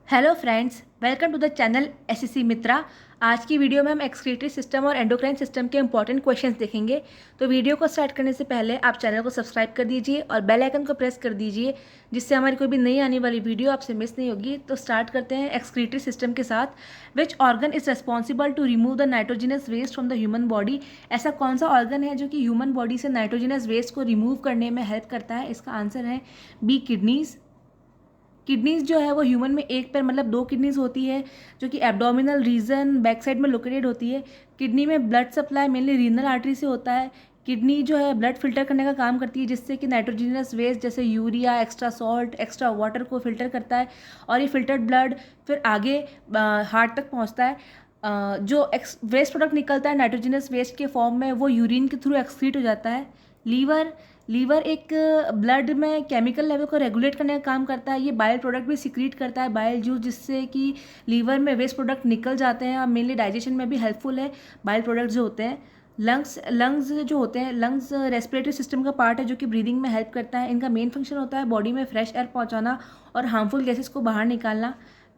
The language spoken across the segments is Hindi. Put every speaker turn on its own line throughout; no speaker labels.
Hello friends, welcome to the channel SSC Mitra. आज की वीडियो में हम एक्सक्रीटरी सिस्टम और एंडोक्राइन सिस्टम के इंपॉर्टेंट क्वेश्चंस देखेंगे। तो वीडियो को स्टार्ट करने से पहले आप चैनल को सब्सक्राइब कर दीजिए और बेल आइकन को प्रेस कर दीजिए, जिससे हमारी कोई भी नई आने वाली वीडियो आपसे मिस नहीं होगी। तो स्टार्ट करते हैं एक्सक्रीटरी सिस्टम के साथ। Which organ is responsible to remove the nitrogenous waste from the human body. ऐसा कौन सा ऑर्गन है जो कि ह्यूमन बॉडी से नाइट्रोजिनस वेस्ट को रिमूव करने में हेल्प करता है? इसका आंसर है बी, किडनीज। किडनीज जो है वो ह्यूमन में एक पैर मतलब दो किडनीज होती है, जो कि एब्डोमिनल रीजन बैक साइड में लोकेटेड होती है। किडनी में blood supply mainly renal artery से होता है। किडनी जो है ब्लड फिल्टर करने का काम करती है, जिससे कि नाइट्रोजनस वेस्ट जैसे urea, extra salt, extra water को फिल्टर करता है। और ये फिल्टर्ड ब्लड फिर आगे हार्ट तक पहुंचता है। जो वेस्ट प्रोडक्ट निकलता है नाइट्रोजनस वेस्ट के फॉर्म में, वो यूरिन के थ्रू एक्सक्रीट हो जाता है। लीवर लीवर एक ब्लड में केमिकल लेवल को रेगुलेट करने का काम करता है। ये बाइल प्रोडक्ट भी सिक्रीट करता है, बाइल जूस, जिससे कि लीवर में वेस्ट प्रोडक्ट निकल जाते हैं और मेनली डाइजेशन में भी हेल्पफुल है बाइल प्रोडक्ट जो होते हैं। लंग्स जो होते हैं, लंग्स रेस्पिरेटरी सिस्टम का पार्ट है जो कि ब्रीदिंग में हेल्प करता है। इनका मेन फंक्शन होता है बॉडी में फ्रेश एयर पहुंचाना और हार्मफुल गैसेस को बाहर निकालना।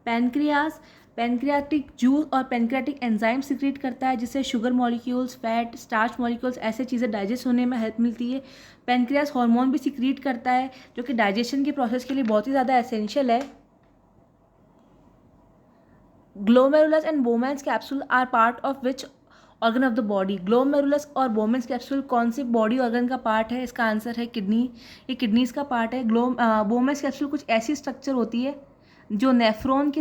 पैनक्रियाज पैनक्रियाटिक जूस और पैनक्रियाटिक एंजाइम सिक्रीट करता है, जिससे sugar molecules, fat, starch molecules ऐसे चीज़ें डाइजेस्ट होने में हेल्प मिलती है। पैनक्रियास हार्मोन भी सिक्रीट करता है, जो कि डाइजेशन के प्रोसेस के लिए बहुत ही ज़्यादा एसेंशियल है। Glomerulus and Bowman's capsule are part of which organ of the body. Glomerulus और बोमेन्स कैप्सूल कौन से बॉडी ऑर्गन का पार्ट है? इसका आंसर है किडनी। ये किडनीज का पार्ट है। बोमेन्स कैप्सूल कुछ ऐसी स्ट्रक्चर होती है जो नेफ्रॉन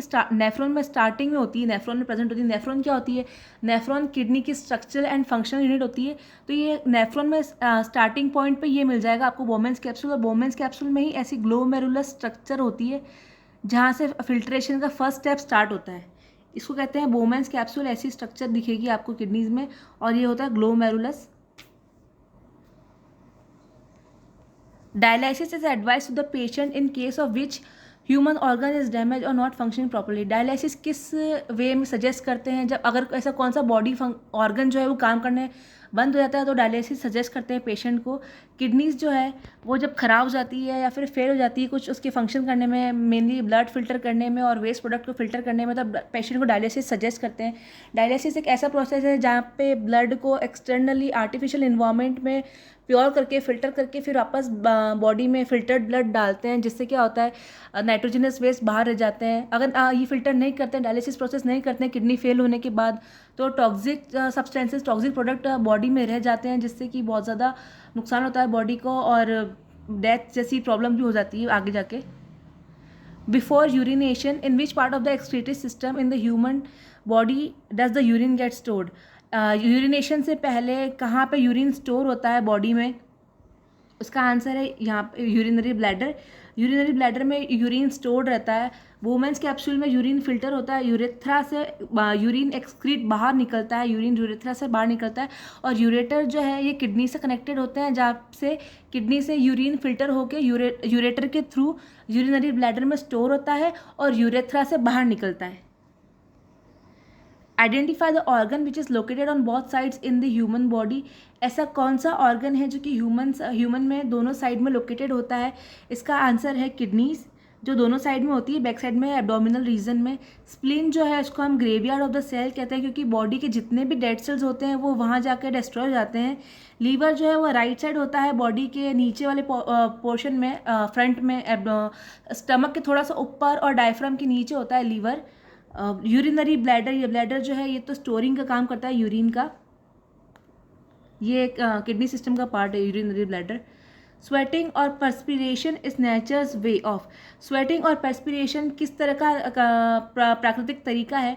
में स्टार्टिंग में होती है, नेफ्रॉन में प्रेजेंट होती है। नेफ्रॉन क्या होती है? नेफ्रॉन किडनी की स्ट्रक्चरल एंड फंक्शनल यूनिट होती है। तो ये नेफ्रॉन में स्टार्टिंग पॉइंट पे ये मिल जाएगा आपको बोमेन्स कैप्सूल। और बोमेन्स कैप्सूल में ही ऐसी ग्लोमेरुलस स्ट्रक्चर होती है जहाँ से फिल्ट्रेशन का फर्स्ट स्टेप स्टार्ट होता है। इसको कहते हैं बोमेन्स कैप्सूल। ऐसी स्ट्रक्चर दिखेगी आपको किडनीज में, और ये होता है glomerulus. Dialysis is advise to the patient in case of which human organ is damage और नॉट फंक्शनिंग प्रॉपरली। डायलिसिस किस वे में सजेस्ट करते हैं? जब अगर ऐसा कौन सा बॉडी ऑर्गन जो है वो काम करने बंद हो जाता है, तो डायलिसिस सजेस्ट करते हैं पेशेंट को। किडनीज जो है वो जब खराब हो जाती है या फिर फेल हो जाती है कुछ उसके फंक्शन करने में, मेनली ब्लड फिल्टर करने में और वेस्ट प्रोडक्ट को फिल्टर करने में, तो पेशेंट को डायलिसिस सजेस्ट करते हैं। डायलिसिस एक ऐसा प्रोसेस है जहाँ पे ब्लड को एक्सटर्नली आर्टिफिशियल इन्वायरमेंट में प्योर करके फिल्टर करके फिर वापस बॉडी में फिल्टर्ड ब्लड डालते हैं, जिससे क्या होता है नाइट्रोजनस वेस्ट बाहर रह जाते हैं। अगर ये फिल्टर नहीं करते हैं, डायलिसिस प्रोसेस नहीं करते हैं किडनी फेल होने के बाद, तो toxic substances, toxic product body में रह जाते हैं, जिससे कि बहुत ज़्यादा नुकसान होता है बॉडी को और डेथ जैसी प्रॉब्लम भी हो जाती है आगे जाके। Before urination, in which part of the excretory system in the human body does the urine get stored. Urination से पहले कहाँ पे यूरिन स्टोर होता है बॉडी में? उसका आंसर है यहाँ पे यूरिनरी ब्लैडर। यूरिनरी ब्लैडर में यूरिन स्टोर्ड रहता है। वुमेन्स कैप्सूल में यूरिन फिल्टर होता है, यूरेथ्रा से यूरिन एक्सक्रीट बाहर निकलता है, यूरिन यूरेथ्रा से बाहर निकलता है। और यूरेटर जो है ये किडनी से कनेक्टेड होते हैं, जहाँ से किडनी से यूरिन फिल्टर होकर यूरेटर के थ्रू यूरिनरी ब्लैडर में स्टोर होता है और यूरेथ्रा से बाहर निकलता है। Identify the organ which is located on both sides in the human body. ऐसा कौन सा ऑर्गन है जो कि ह्यूमन में दोनों साइड में लोकेटेड होता है? इसका आंसर है किडनीज, जो दोनों साइड में होती है, बैक साइड में, एब्डोमिनल रीजन में। स्प्लीन जो है उसको हम ग्रेवयार्ड ऑफ द सेल कहते हैं, क्योंकि बॉडी के जितने भी डेड सेल्स होते हैं वो वहाँ जाकर डिस्ट्रॉय हो जाते हैं। लीवर जो है वो राइट साइड होता है, बॉडी के नीचे वाले पोर्शन में, फ्रंट में, स्टमक के थोड़ा सा ऊपर और डायफ्राम के नीचे होता है लीवर। यूरिनरी ब्लैडर, ये ब्लैडर जो है ये तो स्टोरिंग का काम करता है यूरिन का। ये एक किडनी सिस्टम का पार्ट है यूरिनरी ब्लैडर। स्वेटिंग और perspiration is nature's way of. Sweating और पर्सपिरेशन किस तरह का प्राकृतिक तरीका है?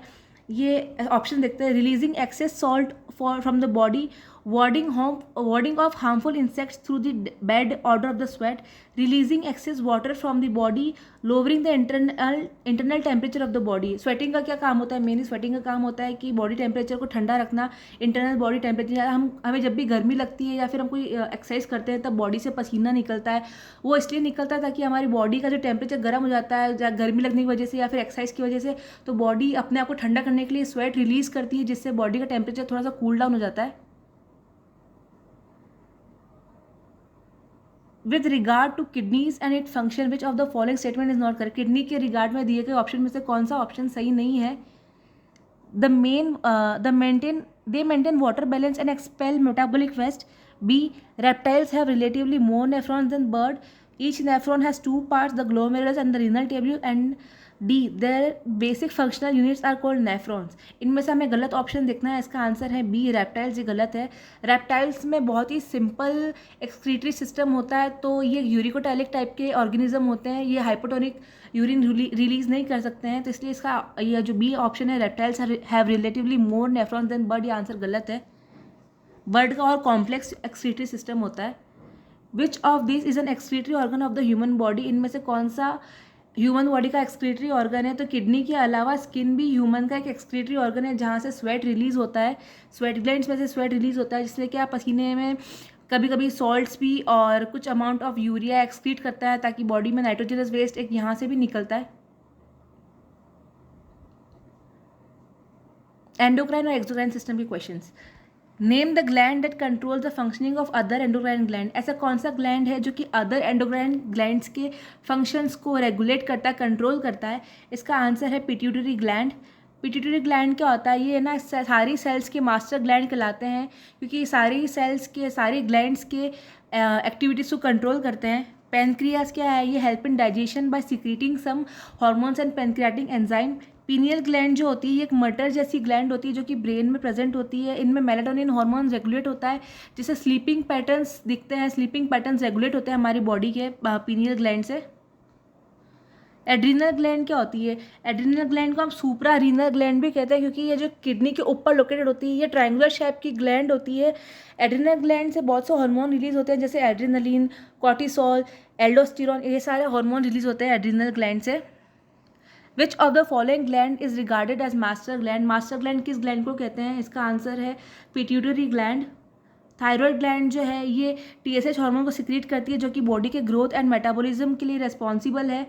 ये ऑप्शन देखते हैं। Releasing excess salt from the body, warding off harmful insects through the bad odor of the sweat, releasing excess water from the body, lowering the internal temperature of the body। Sweating का क्या काम होता है? मेनली स्वेटिंग का काम होता है कि बॉडी टेम्परेचर को ठंडा रखना, इंटरनल बॉडी टेम्परेचर। हमें जब भी गर्मी लगती है या फिर हम कोई एक्सरसाइज करते हैं तब बॉडी से पसीना निकलता है, वो इसलिए निकलता है ताकि हमारी बॉडी का जो टेम्परेचर गर्म हो जाता है गर्मी लगने की वजह से या फिर एक्सरसाइज की वजह से, तो बॉडी अपने आप को ठंडा करने के लिए स्वेट रिलीज करती है, जिससे बॉडी का टेम्परेचर थोड़ा सा कूल डाउन हो जाता है। With regard to kidneys and it function which of the following statement is not correct. Kidney के रिगार्ड में दिए गए ऑप्शन में से कौन सा ऑप्शन सही नहीं है। They maintain water balance and expel metabolic waste. B, reptiles have relatively more nephrons than bird. Each nephron has two parts, the glomerulus and the renal tubule. And D, their basic functional units are called nephrons. इनमें से हमें गलत ऑप्शन देखना है। इसका आंसर है बी, रेप्टाइल्स। ये गलत है। रेप्टाइल्स में बहुत ही सिंपल एक्सक्रीटरी सिस्टम होता है, तो ये यूरिकोटैलिक टाइप के ऑर्गेनिज्म होते हैं। ये हाइपोटोनिक यूरिन रिलीज नहीं कर सकते हैं, तो इसलिए इसका यह जो बी ऑप्शन है, reptiles have relatively more nephrons than bird, ये आंसर गलत है। बर्ड का और कॉम्प्लेक्स एक्सक्रीटरी सिस्टम होता है। Which of this is an excretory organ of the human body. इनमें से कौन सा ह्यूमन बॉडी का एक्सक्रीटरी ऑर्गन है। तो किडनी के अलावा स्किन भी ह्यूमन का एक एक्सक्रीटरी ऑर्गन है, जहाँ से स्वेट रिलीज होता है। स्वेट ग्लैंड्स में से स्वेट रिलीज होता है, जिससे क्या पसीने में कभी कभी सॉल्ट्स भी और कुछ अमाउंट ऑफ यूरिया एक्सक्रीट करता है, ताकि बॉडी में नाइट्रोजनस वेस्ट एक यहाँ से भी निकलता है। एंडोक्राइन और एक्सोक्राइन सिस्टम के questions. Name the gland that control the functioning of other endocrine gland. ऐसा कौन सा ग्लैंड है जो कि अदर एंडोक्राइन ग्लैंड्स के फंक्शंस को रेगुलेट करता है, कंट्रोल करता है। इसका आंसर है पिट्यूटरी ग्लैंड। पिट्यूटरी ग्लैंड क्या होता है, ये ना सारी सेल्स के मास्टर ग्लैंड कहलाते हैं, क्योंकि सारी सेल्स के सारी ग्लैंड्स के एक्टिविटीज़ को कंट्रोल करते हैं। पेनक्रियास क्या है, ये help in digestion by secreting some hormones and pancreatic enzyme. Pineal gland जो होती है, ये एक मटर जैसी ग्लैंड होती है जो कि ब्रेन में प्रेजेंट होती है। इनमें मेलाटोनिन हार्मोन रेगुलेट होता है, जिससे स्लीपिंग पैटर्न्स दिखते हैं। स्लीपिंग पैटर्न्स रेगुलेट होते हैं हमारी बॉडी के पीनियल ग्लैंड से। एड्रीनल ग्लैंड क्या होती है, एड्रीनल ग्लैंड को हम सुप्रा रीनल ग्लैंड भी कहते हैं, क्योंकि ये जो किडनी के ऊपर लोकेटेड होती है, ये ट्रायंगुलर शेप की ग्लैंड होती है। एड्रीनल ग्लैंड से बहुत से हार्मोन रिलीज होते हैं, जैसे एड्रीनलिन, कॉर्टिसोल, एल्डोस्टेरोन, ये सारे हार्मोन रिलीज होते हैं एड्रीनल ग्लैंड से। Which of the following gland is regarded as master gland. Master gland किस ग्लैंड को कहते हैं, इसका आंसर है पिट्यूटरी ग्लैंड। थायराइड ग्लैंड जो है, ये TSH हार्मोन को सिक्रीट करती है, जो कि बॉडी के ग्रोथ एंड मेटाबॉलिज्म के लिए रिस्पॉन्सिबल है।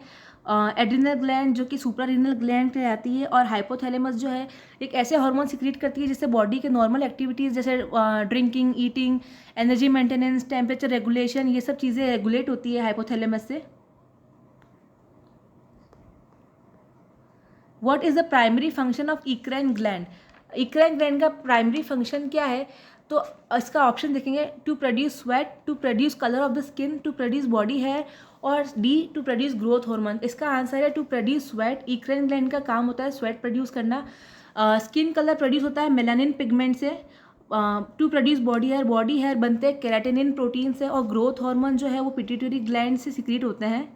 एड्रिनल ग्लैंड जो कि सुप्रारीनल ग्लैंड कहलाती है। और हाइपोथैलेमस जो है, एक ऐसे हार्मोन सिक्रीट करती है जिससे बॉडी के नॉर्मल एक्टिविटीज़ जैसे drinking, eating, energy maintenance, temperature regulation, ये सब चीज़ें रेगुलेट होती है हाइपोथैलेमस से। What is the primary function of eccrine gland. Eccrine gland का प्राइमरी फंक्शन क्या है, तो इसका ऑप्शन देखेंगे, to produce sweat, to produce colour of the skin, to produce body hair, और D to produce growth hormone. इसका आंसर है to produce sweat. Eccrine gland का काम होता है स्वेट प्रोड्यूस करना। स्किन कलर प्रोड्यूस होता है मेलानिन पिगमेंट से। To produce body hair, body hair बनते हैं केराटिनिन प्रोटीन से। और ग्रोथ हार्मोन जो है वो पिट्यूटरी ग्लैंड से सिक्रीट होते हैं।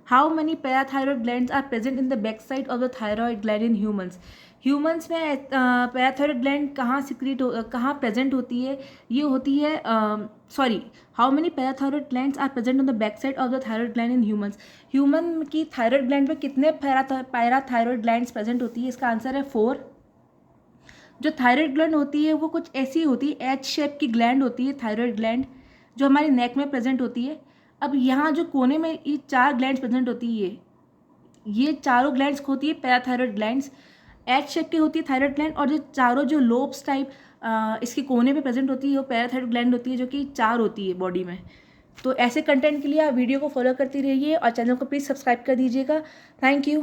How many parathyroid glands are present in the back side of the thyroid gland in humans. Humans में पैराथायरॉयड ग्लैंड कहाँ प्रेजेंट होती है, ये होती है how many parathyroid glands are present on the back side of the thyroid gland in humans. Human की थायरॉयड ग्लैंड में कितने पैराथायरॉयड ग्लैंड्स प्रेजेंट होती है, इसका आंसर है 4। जो थायरॉयड ग्लैंड होती है वो कुछ ऐसी होती है, एच शेप की ग्लैंड होती है थायरॉयड ग्लैंड, जो हमारे नेक में प्रेजेंट होती है। अब यहाँ जो कोने में ये 4 ग्लैंड्स प्रेजेंट होती है, ये चारों ग्लैंड्स होती है पैराथायरॉयड ग्लैंड्स। एच शेप की होती है थायरॉयड ग्लैंड, और जो चारों जो लोब्स टाइप इसके कोने पे प्रेजेंट होती है वो पैराथायरॉयड ग्लैंड होती है, जो कि 4 होती है बॉडी में। तो ऐसे कंटेंट के लिए आप वीडियो को फॉलो करती रहिए और चैनल को प्लीज़ सब्सक्राइब कर दीजिएगा। Thank you.